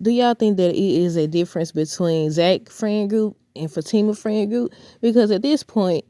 do y'all think that it is a difference between Zac friend group and Fatima friend group? Because at this point,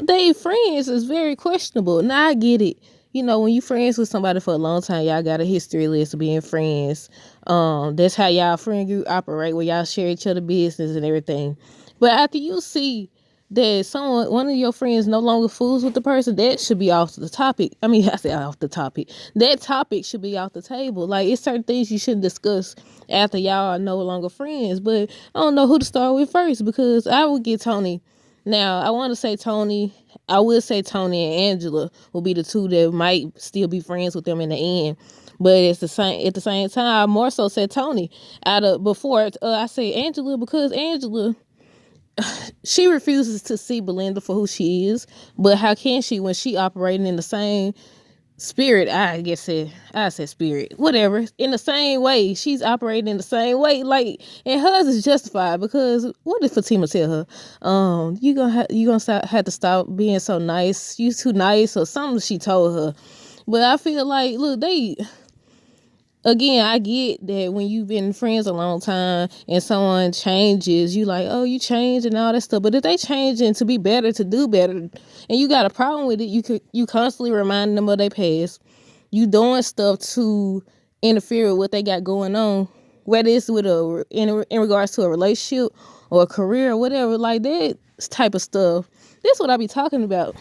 they friends is very questionable. Now I get it. When you friends with somebody for a long time, y'all got a history list of being friends. That's how y'all friend group operate, where y'all share each other business and everything. But after you see that one of your friends no longer fools with the person, that should be off the topic. I mean, I said off the topic. That topic should be off the table. Like, it's certain things you shouldn't discuss after y'all are no longer friends. But I don't know who to start with first, because I would get Tony. Now, I want to say Tony. I would say Tony and Angela will be the two that might still be friends with them in the end. But it's at the same time, I more so said Tony out of before I say Angela, because Angela, she refuses to see Belinda for who she is. But how can she when she operating in the same spirit? I said spirit, whatever, in the same way. She's operating in the same way, like, and hers is justified. Because what did Fatima tell her? You gonna have to stop being so nice, you too nice, or something she told her. But I feel like, look, again, I get that when you've been friends a long time and someone changes, you like, oh, you changed and all that stuff. But if they changing to be better, to do better, and you got a problem with it, you constantly remind them of their past. You doing stuff to interfere with what they got going on, whether it's with in regards to a relationship or a career or whatever, like that type of stuff. That's what I be talking about.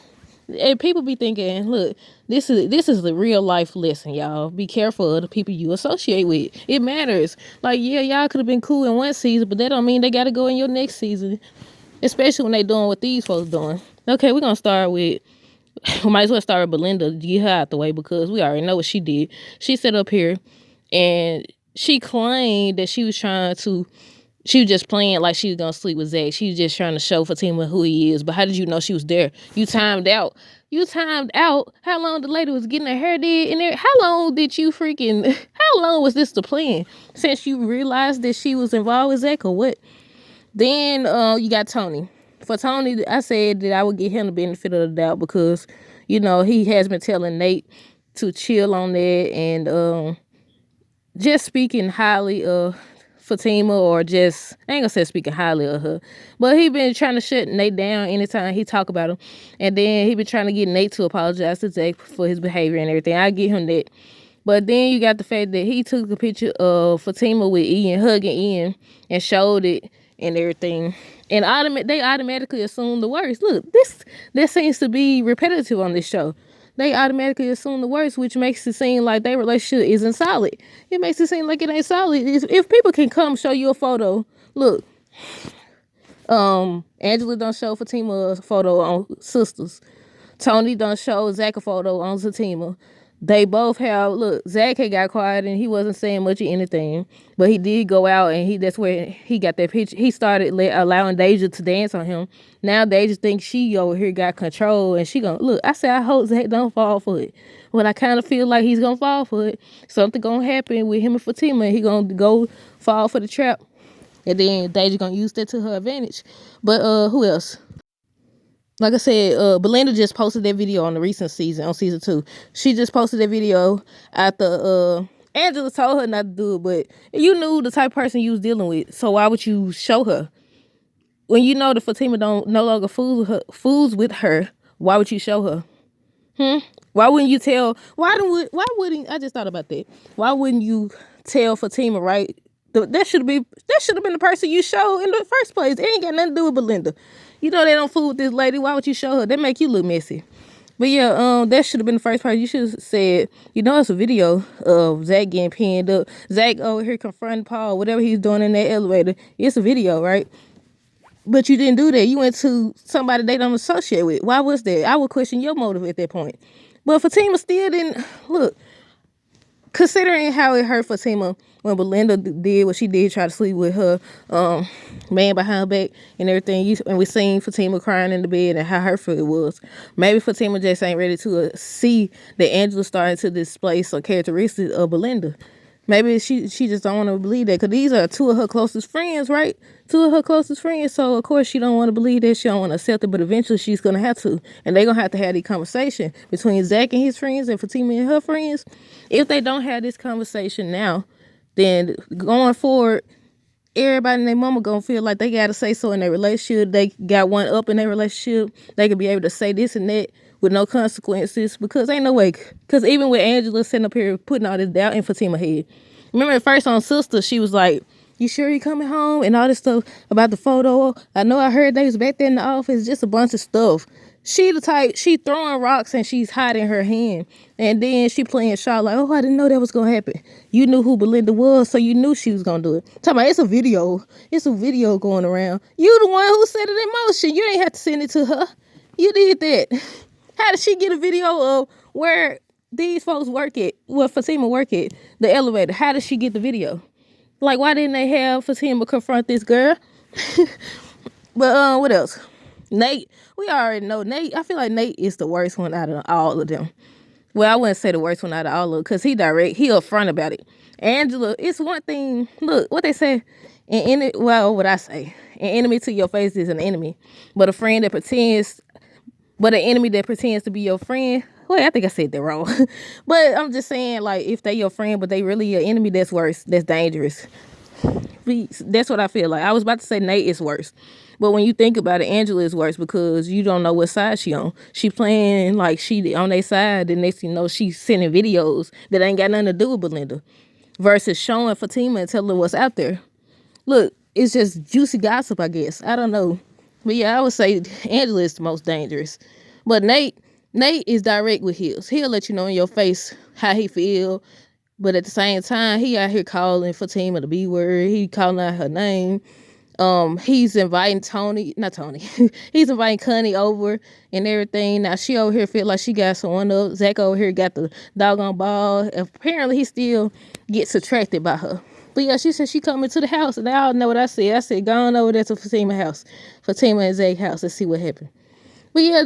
And people be thinking, look, this is the real life lesson, y'all. Be careful of the people you associate with. It matters. Like, yeah, y'all could have been cool in one season, but that don't mean they got to go in your next season, especially when they doing what these folks doing. Okay, we're going to start with, we might as well start with Belinda, get her out the way, because we already know what she did. She sat up here and she claimed that she was just playing like she was gonna sleep with Zac. She was just trying to show Fatima who he is. But how did you know she was there? You timed out. How long the lady was getting her hair did in there? How long was this the plan? Since you realized that she was involved with Zac, or what? Then you got Tony. For Tony, I said that I would give him the benefit of the doubt, because, he has been telling Nate to chill on that, and just speaking highly of Fatima, or just, I ain't gonna say speaking highly of her, but he been trying to shut Nate down anytime he talk about him. And then he been trying to get Nate to apologize to Zac for his behavior and everything. I get him that. But then you got the fact that he took a picture of Fatima with Ian, hugging Ian, and showed it and everything. And they automatically assume the worst. Look, this seems to be repetitive on this show. They automatically assume the worst, which makes it seem like their relationship isn't solid. It makes it seem like it ain't solid. If people can come show you a photo, look, Angela done show Fatima a photo on Sisters. Tony done show Zac a photo on Zatima. They both have, look, Zac had got quiet and he wasn't saying much of anything, but he did go out, and that's where he got that picture. He started allowing Deja to dance on him. Now Deja thinks she over here got control, and she gonna, look, I said, I hope Zac don't fall for it. But I kind of feel like he's gonna fall for it. Something gonna happen with him and Fatima, and he gonna go fall for the trap. And then Deja gonna use that to her advantage. But who else? Like I said, Belinda just posted that video on the recent season, on season 2. She just posted that video after Angela told her not to do it, but you knew the type of person you was dealing with, so why would you show her? When you know that Fatima don't no longer fools with her, why would you show her? Why wouldn't you tell? Why wouldn't? I just thought about that. Why wouldn't you tell Fatima, right? That should have been the person you showed in the first place. It ain't got nothing to do with Belinda. You know they don't fool with this lady. Why would you show her? That make you look messy. But yeah, that should have been the first part. You should have said, it's a video of Zac getting pinned up. Zac over here confronting Paul, whatever he's doing in that elevator. It's a video, right? But you didn't do that. You went to somebody they don't associate with. Why was that? I would question your motive at that point. But Fatima still didn't, look, considering how it hurt Fatima when Belinda did what she did, try to sleep with her man behind her back and everything, and we seen Fatima crying in the bed and how hurtful it was. Maybe Fatima just ain't ready to see that Angela starting to display some characteristics of Belinda. Maybe she just don't want to believe that, because these are two of her closest friends, right? Two of her closest friends. So, of course, she don't want to believe that. She don't want to accept it, but eventually she's going to have to. And they're going to have the conversation between Zac and his friends and Fatima and her friends. If they don't have this conversation now, then going forward, everybody and their mama gonna feel like they gotta say so in their relationship. They got one up in their relationship. They could be able to say this and that with no consequences because ain't no way. Because even with Angela sitting up here putting all this doubt in Fatima's head. Remember at first on Sister, she was like, you sure he coming home? And all this stuff about the photo. I know I heard they was back there in the office, just a bunch of stuff. She the type, she throwing rocks and she's hiding her hand. And then she playing shy like, oh, I didn't know that was going to happen. You knew who Belinda was, so you knew she was going to do it. Talking about, it's a video. It's a video going around. You the one who set it in motion. You ain't have to send it to her. You did that. How did she get a video of where these folks work at, where Fatima work at, the elevator? How did she get the video? Like, why didn't they have Fatima confront this girl? But what else? Nate, we already know Nate. I feel like Nate is the worst one out of all of them. Well, I wouldn't say the worst one out of all of them because he upfront about it. Angela, it's one thing. Look, what they say. What I say. An enemy to your face is an enemy, but an enemy that pretends to be your friend. Wait, I think I said that wrong. But I'm just saying, like, if they your friend, but they really your enemy, that's worse. That's dangerous. That's what I feel like. I was about to say Nate is worse. But when you think about it, Angela is worse because you don't know what side she on. She playing like she on their side, and next thing you know, she's sending videos that ain't got nothing to do with Belinda versus showing Fatima and telling her what's out there. Look, it's just juicy gossip, I guess. I don't know. But yeah, I would say Angela is the most dangerous. But Nate is direct with his. He'll let you know in your face how he feel. But at the same time, he out here calling Fatima the B word. He calling out her name. He's inviting he's inviting Connie over and everything. Now she over here feel like she got someone up. Zac over here got the doggone ball. Apparently he still gets attracted by her. But yeah, she said she coming to the house, and I all know what I said. I said, go on over there to Fatima house. Fatima and Zac house. Let's see what happened. But yeah,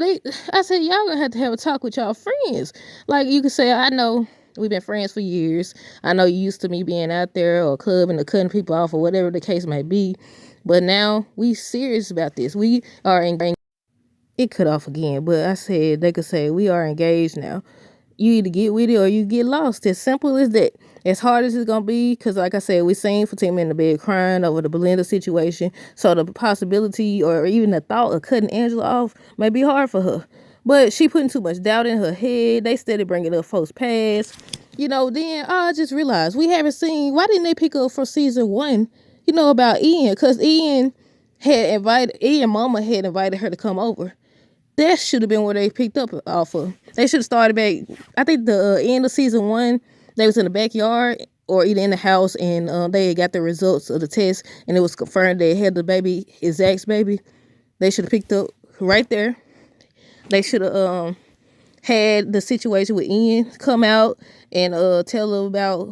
I said, y'all gonna have to have a talk with y'all friends. Like, you could say, I know we've been friends for years. I know you used to me being out there or clubbing or cutting people off or whatever the case may be. But now we serious about this. We are engaged. It cut off again, but I said they could say we are engaged now. You either get with it or you get lost. As simple as that. As hard as it's gonna be, because like I said, we seen Fatima in the bed crying over the Belinda situation. So the possibility or even the thought of cutting Angela off may be hard for her. But she putting too much doubt in her head. They steady bringing up folks' past. Then I just realized we haven't seen. Why didn't they pick up for season 1? About Ian, because Ian mama had invited her to come over. That should have been where they picked up off of. They should have started back. I think the end of season 1, they was in the backyard or either in the house, and they got the results of the test, and it was confirmed they had the baby is Zac's baby. They should have picked up right there. They should have had the situation with Ian come out and tell her about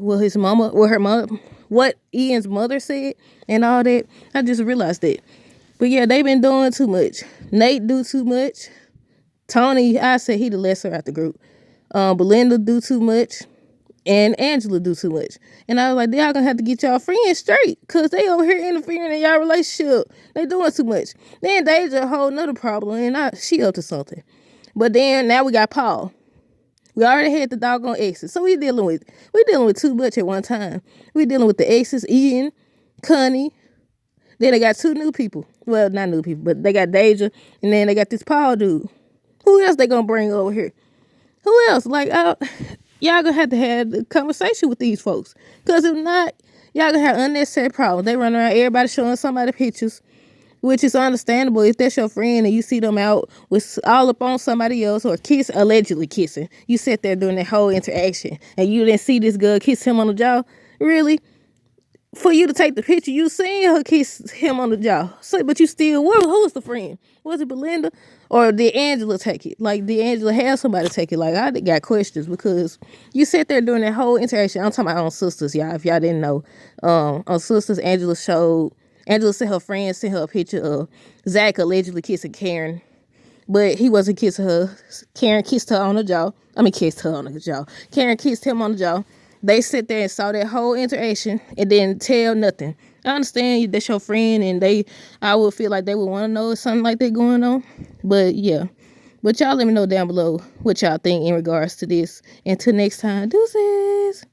what Ian's mother said and all that. I just realized that. But yeah, they been doing too much. Nate do too much. Tony, I say he the lesser out the group. Belinda do too much. And Angela do too much. And I was like, y'all gonna have to get y'all friends straight, because they over here interfering in y'all relationship. They doing too much. Then Deja a whole nother problem, and she up to something. But then now we got Paul. We already had the doggone exes. So we dealing with too much at one time. We dealing with the exes, Ian, Connie. Then they got 2 new people. Well, not new people, but they got Deja, and then they got this Paul dude. Who else they gonna bring over here? Who else? Like, y'all gonna have to have the conversation with these folks. Because if not, y'all gonna have unnecessary problems. They run around everybody showing somebody pictures, which is understandable if that's your friend and you see them out with all up on somebody else or allegedly kissing. You sat there during that whole interaction and you didn't see this girl kiss him on the jaw. Really? For you to take the picture, you seen her kiss him on the jaw. So, but you still, who was the friend? Was it Belinda? Or did Angela take it? Like, did Angela have somebody take it? Like, I got questions because you sat there during that whole interaction. I'm talking about on Sisters, y'all, if y'all didn't know. On Sisters, Angela sent her friend, sent her a picture of Zac allegedly kissing Karen. But he wasn't kissing her. Karen kissed her on the jaw. Karen kissed him on the jaw. They sit there and saw that whole interaction and didn't tell nothing. I understand that's your friend, and I would feel like they would want to know something like that going on. But yeah. But y'all let me know down below what y'all think in regards to this. Until next time, deuces.